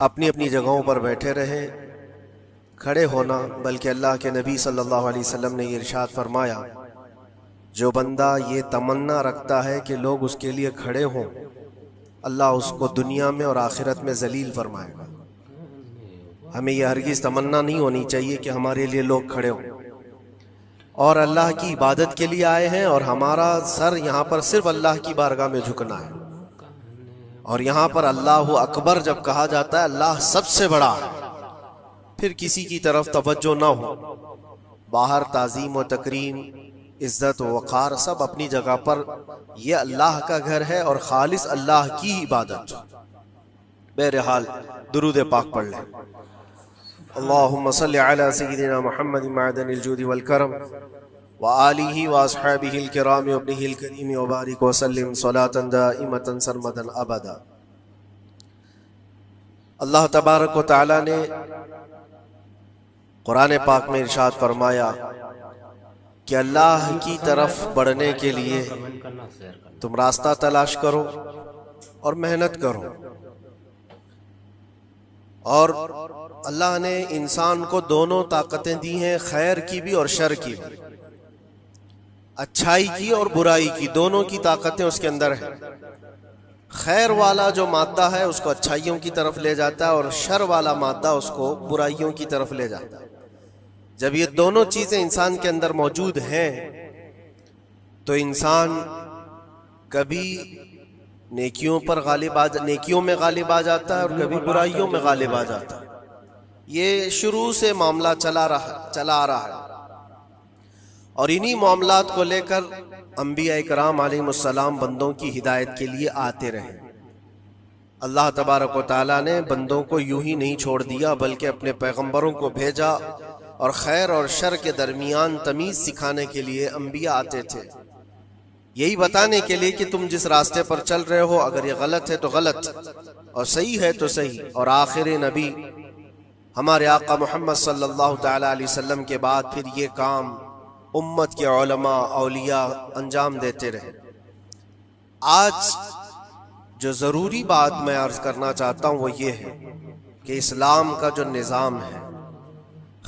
अपनी अपनी जगहों पर बैठे रहें, खड़े होना बल्कि अल्लाह के नबी सल्लल्लाहु अलैहि वसल्लम ने ये इरशाद फरमाया, जो बंदा ये तमन्ना रखता है कि लोग उसके लिए खड़े हों, अल्लाह उसको दुनिया में और आखिरत में जलील फरमाएगा। हमें यह हरगिज़ तमन्ना नहीं होनी चाहिए कि हमारे लिए लोग खड़े हों, और अल्लाह की इबादत के लिए आए हैं और हमारा सर यहाँ पर सिर्फ अल्लाह की बारगाह में झुकना है। और यहाँ पर अल्लाह अकबर जब कहा जाता है, अल्लाह सबसे बड़ा है, फिर किसी की तरफ तवज्जो ना हो। बाहर ताज़ीम व तकरीम, इज्जत व वक़ार सब अपनी जगह पर, यह अल्लाह का घर है और खालिस अल्लाह की इबादत। बहरहाल दुरूद पाक पढ़ लें। अल्लाहुम्मा सल्लि अला सय्यिदिना मुहम्मद मअदनिल जूदि वल करम व आलिहि व अस्हाबिहिल किराम व इब्निहिल करीम व बारिक व सल्लिम सलातन दाइमतन सरमदन अबदा। अल्लाह तबारक व तआला ने कुरान पाक में इरशाद फरमाया कि अल्लाह की तरफ बढ़ने के लिए तुम रास्ता तलाश करो और मेहनत करो। और अल्लाह ने इंसान को दोनों ताकतें दी हैं, खैर की भी और शर की भी, अच्छाई की और बुराई की, दोनों की ताकतें उसके अंदर है। खैर वाला जो मादा है उसको अच्छाइयों की तरफ ले जाता है और शर वाला मादा उसको बुराइयों की तरफ ले जाता है। जब ये दोनों चीजें इंसान के अंदर मौजूद हैं तो इंसान कभी नेकियों में गालिब आ जाता है और कभी बुराइयों में गालिब आ जाता है। ये शुरू से मामला चला आ रहा है और इन्हीं मामलात को लेकर अंबिया इकराम अलैहिमुस्सलाम बंदों की हिदायत के लिए आते रहे। अल्लाह तबारक व तआला ने बंदों को यूं ही नहीं छोड़ दिया, बल्कि अपने पैगंबरों को भेजा और खैर और शर के दरमियान तमीज सिखाने के लिए अंबिया आते थे, यही बताने के लिए कि तुम जिस रास्ते पर चल रहे हो, अगर ये गलत है तो गलत और सही है तो सही। और आखिर नबी हमारे आका मोहम्मद सल्लल्लाहु तआला अलैहि वसल्लम के बाद फिर ये काम उम्मत के उलमा औलिया अंजाम देते रहे। आज जो ज़रूरी बात मैं अर्ज करना चाहता हूँ वो ये है कि इस्लाम का जो निज़ाम है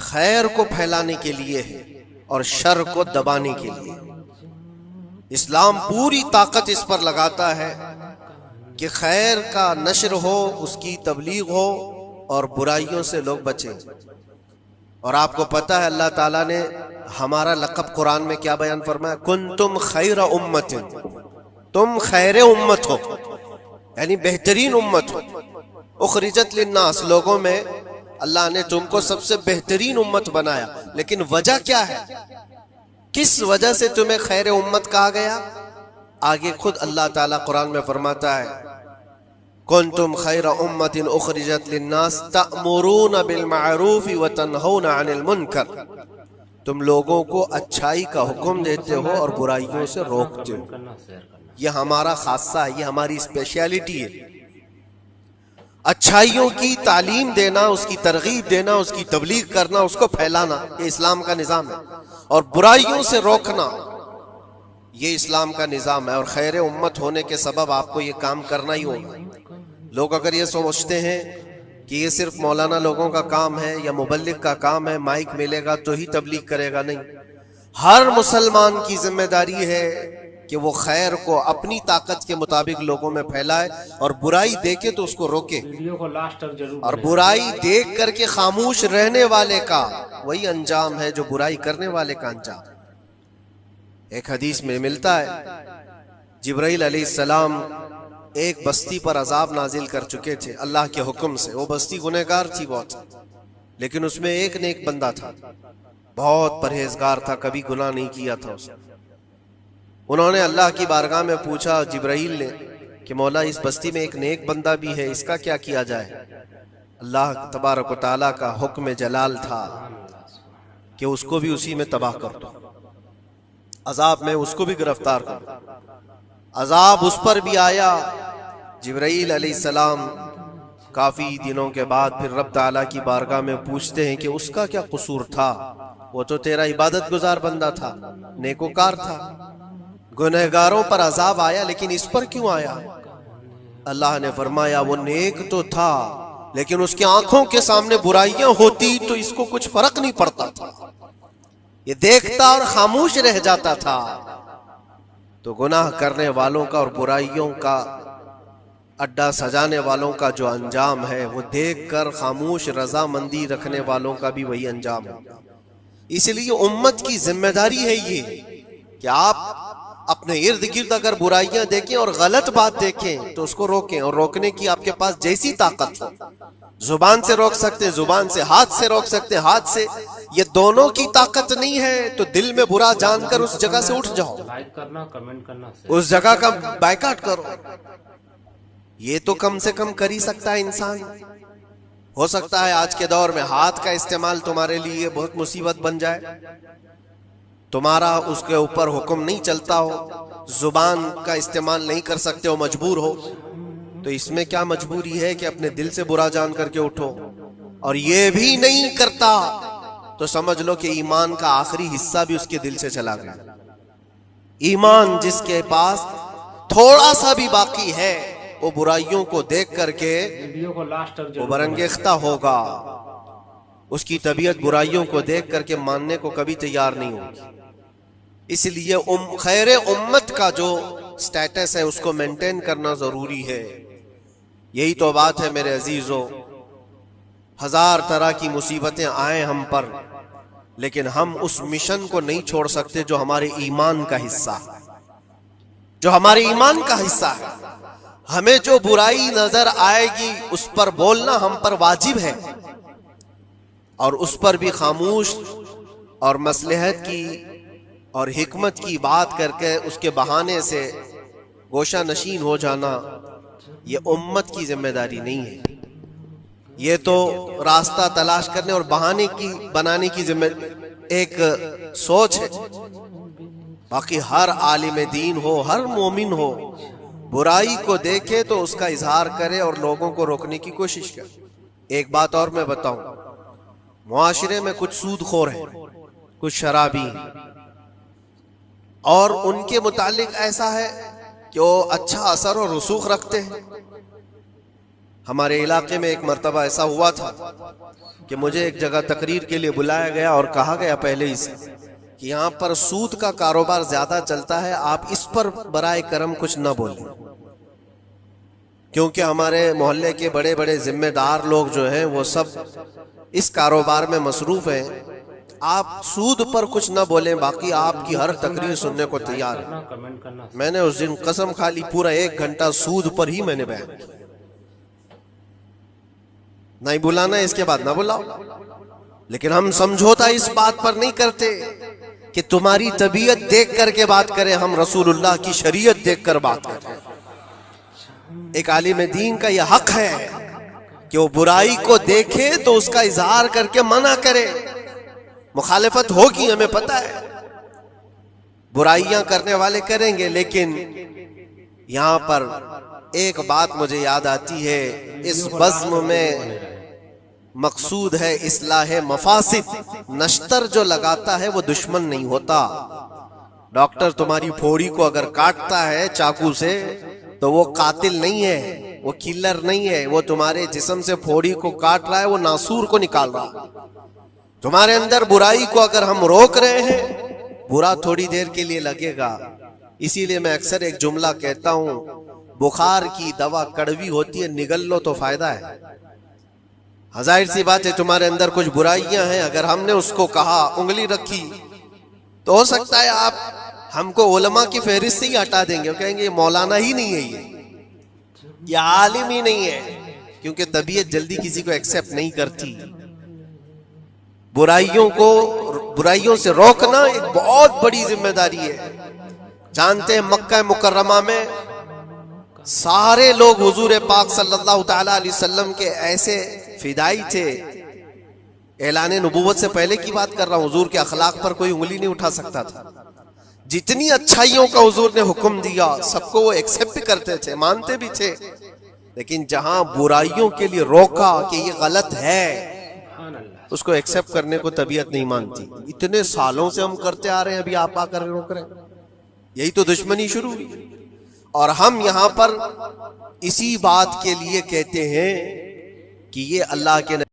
खैर को फैलाने के लिए है और शर को दबाने के लिए। इस्लाम पूरी ताकत इस पर लगाता है कि खैर का नशर हो, उसकी तबलीग हो और बुराइयों से लोग बचें। और आपको पता है अल्लाह ताला ने हमारा लक़ब कुरान में क्या बयान फरमाया, कुंतुम खैरा उम्मतिन, तुम खैर उम्मत हो, यानी बेहतरीन उम्मत हो। उखरिजत लिन्नास, लोगों में अल्लाह ने तुमको सबसे बेहतरीन उम्मत बनाया। लेकिन वजह क्या है, किस वजह से तुम्हें खैर उम्मत कहा गया? आगे खुद अल्लाह ताला कुरान में फरमाता है, कुंतुम खैरा उम्मतिन उखरिजत लिन्नास तअमुरून बिल मारूफ व तनहौना अनिल मुनकर, तुम लोगों को अच्छाई का हुक्म देते हो और बुराइयों से रोकते हो। यह हमारा खासा है, यह हमारी स्पेशलिटी है। अच्छाइयों की तालीम देना, उसकी तरगीब देना, उसकी तबलीग करना, उसको फैलाना, ये इस्लाम का निज़ाम है। और बुराइयों से रोकना, ये इस्लाम का निज़ाम है। और खैर उम्मत होने के सबब आपको ये काम करना ही होगा। लोग अगर ये सोचते हैं कि ये सिर्फ मौलाना लोगों का काम है या मुबल्लिग का काम है, माइक मिलेगा तो ही तबलीग करेगा, नहीं। हर मुसलमान की जिम्मेदारी है कि वो खैर को अपनी ताकत के मुताबिक लोगों में फैलाए और बुराई देखे तो उसको रोके। वीडियो को लास्ट तक जरूर, और बुराई देख करके खामोश रहने वाले का वही अंजाम है जो बुराई करने वाले का अंजाम। एक हदीस में मिलता है, जिब्राइल अलैहिस्सलाम एक बस्ती पर अजाब नाजिल कर चुके थे अल्लाह के हुक्म से। वो बस्ती गुनहगार थी बहुत, लेकिन उसमें एक नेक बंदा था, बहुत परहेजगार था, कभी गुनाह नहीं किया था उसने। उन्होंने अल्लाह की बारगाह में पूछा जिब्राइल ने कि मौला, इस बस्ती में एक नेक बंदा भी है, इसका क्या किया जाए? अल्लाह तबारक व तआला का हुक्म जलाल था कि उसको भी उसी में तबाह कर दो, अजाब में उसको भी गिरफ्तार कर दो। अजाब उस पर भी आया। जिब्राइल अलैहिस्सलाम काफी दिनों के बाद फिर रब ताला की बारगाह में पूछते हैं कि उसका क्या कसूर था? वो तो तेरा इबादत गुजार बंदा था, नेकोकार था, गुनहगारों पर अजाब आया, लेकिन इस पर क्यों आया? अल्लाह ने फरमाया वो नेक तो था, लेकिन उसकी आंखों के सामने बुराइयां होती तो इसको कुछ फर्क नहीं पड़ता था, ये देखता और खामोश रह जाता था। तो गुनाह करने वालों का और बुराइयों का अड्डा सजाने वालों का जो अंजाम है वो देखकर खामोश रजामंदी रखने वालों का भी वही अंजाम है। इसलिए उम्मत की जिम्मेदारी है ये कि आप अपने इर्द गिर्द अगर बुराइयां देखें और गलत बात देखें तो उसको रोकें, और रोकने की आपके पास जैसी ताकत हो, जुबान से रोक सकते हैं, जुबान से, हाथ से रोक सकते हैं, हाथ से, ये दोनों की ताकत नहीं है तो दिल में बुरा जानकर उस जगह से उठ जाओ, लाइक करना, कमेंट करना, उस जगह का बायकॉट करो। ये तो कम से कम कर ही सकता है इंसान। हो सकता है आज के दौर में हाथ का इस्तेमाल तुम्हारे लिए बहुत मुसीबत बन जाए, तुम्हारा उसके ऊपर हुक्म नहीं चलता हो, जुबान का इस्तेमाल नहीं कर सकते हो, मजबूर हो, तो इसमें क्या मजबूरी है कि अपने दिल से बुरा जान करके उठो। और ये भी नहीं करता तो समझ लो कि ईमान का आखिरी हिस्सा भी उसके दिल से चला गया। ईमान जिसके पास थोड़ा सा भी बाकी है वो बुराइयों को देख करके वीडियो को लास्ट तक वो बरंगेख्ता होगा, उसकी तबीयत बुराइयों को देख करके मानने को कभी तैयार नहीं होगी। इसलिए खैर उम्मत का जो स्टेटस है उसको मेंटेन करना जरूरी है। यही तो बात है मेरे अजीजों, हजार तरह की मुसीबतें आए हम पर, लेकिन हम उस मिशन को नहीं छोड़ सकते जो हमारे ईमान का हिस्सा है, जो हमारे ईमान का हिस्सा है। हमें जो बुराई नजर आएगी उस पर बोलना हम पर वाजिब है, और उस पर भी खामोश और मसलहत की और हिकमत की बात करके उसके बहाने से गोशा नशीन हो जाना ये उम्मत की जिम्मेदारी नहीं है। ये तो रास्ता तलाश करने और बहाने की बनाने की एक सोच है। बाकी हर आलिम दीन हो, हर मोमिन हो, बुराई को देखे तो उसका इजहार करे और लोगों को रोकने की कोशिश करे। एक बात और मैं बताऊं, मुआशरे में कुछ सूदखोर हैं, कुछ शराबी, और उनके मुतालिक ऐसा है कि वो अच्छा असर और रसूख रखते हैं। हमारे इलाके में एक मर्तबा ऐसा हुआ था कि मुझे एक जगह तकरीर के लिए बुलाया गया और कहा गया पहले ही से कि यहाँ पर सूद का कारोबार ज्यादा चलता है, आप इस पर बराए करम कुछ न बोलें, क्योंकि हमारे मोहल्ले के बड़े बड़े जिम्मेदार लोग जो हैं वो सब इस कारोबार में मसरूफ हैं। आप सूद पर कुछ न बोलें, बाकी आपकी हर तकरीर सुनने को तैयार है। कमेंट करना। मैंने उस दिन कसम खा ली, पूरा 1 घंटा सूद पर ही मैंने बयान किया। नहीं बुलाना इसके बाद ना बुलाओ, लेकिन हम समझौता इस बात पर नहीं करते कि तुम्हारी तबीयत देख करके बात करें, हम रसूलुल्लाह की शरीयत देख कर बात करें। एक आलिम दीन का यह हक है कि वो बुराई को देखे तो उसका इजहार करके मना करे। मुखालिफत होगी, हमें पता है, बुराइयां करने वाले करेंगे, लेकिन यहां पर एक बात मुझे याद आती है, इस बज़्म में मकसूद है इस्लाह मफासिद। नश्तर जो लगाता है वो दुश्मन नहीं होता। डॉक्टर तुम्हारी फोड़ी को अगर काटता है चाकू से तो वो कातिल नहीं है, वो किलर नहीं है, वो तुम्हारे जिस्म से फोड़ी को काट रहा है, वो नासूर को निकाल रहा है। तुम्हारे अंदर बुराई को अगर हम रोक रहे हैं, बुरा थोड़ी देर के लिए लगेगा। इसीलिए मैं अक्सर एक जुमला कहता हूं, बुखार की दवा कड़वी होती है, निगल लो तो फायदा है। जाहिर सी बात है तुम्हारे अंदर कुछ बुराइयां हैं, अगर हमने उसको कहा, उंगली रखी, तो हो सकता है आप हमको उलमा की फहरिस्त से ही हटा देंगे, कहेंगे ये मौलाना ही नहीं है, ये आलिम ही नहीं है, क्योंकि तबीयत जल्दी किसी को एक्सेप्ट नहीं करती। बुराइयों से रोकना एक बहुत बड़ी जिम्मेदारी है। जानते हैं मक्का मुकर्रमा में सारे लोग हुजूर पाक सल्लल्लाहु तआला अलैहि वसल्लम के ऐसे फिदाई थे, ऐलान नबूवत से पहले की बात कर रहा हूं, हुजूर के अखलाक पर कोई उंगली नहीं उठा सकता था। जितनी अच्छाइयों का हुजूर ने हुक्म दिया सबको वो एक्सेप्ट करते थे, मानते भी थे, लेकिन जहां बुराइयों के लिए रोका कि ये गलत है, उसको एक्सेप्ट करने को तबीयत नहीं मानती। इतने सालों से हम करते आ रहे हैं, अभी आप आकर रोक रहे हैं, यही तो दुश्मनी शुरू हुई। और हम यहां पर इसी बात के लिए कहते हैं कि ये अल्लाह के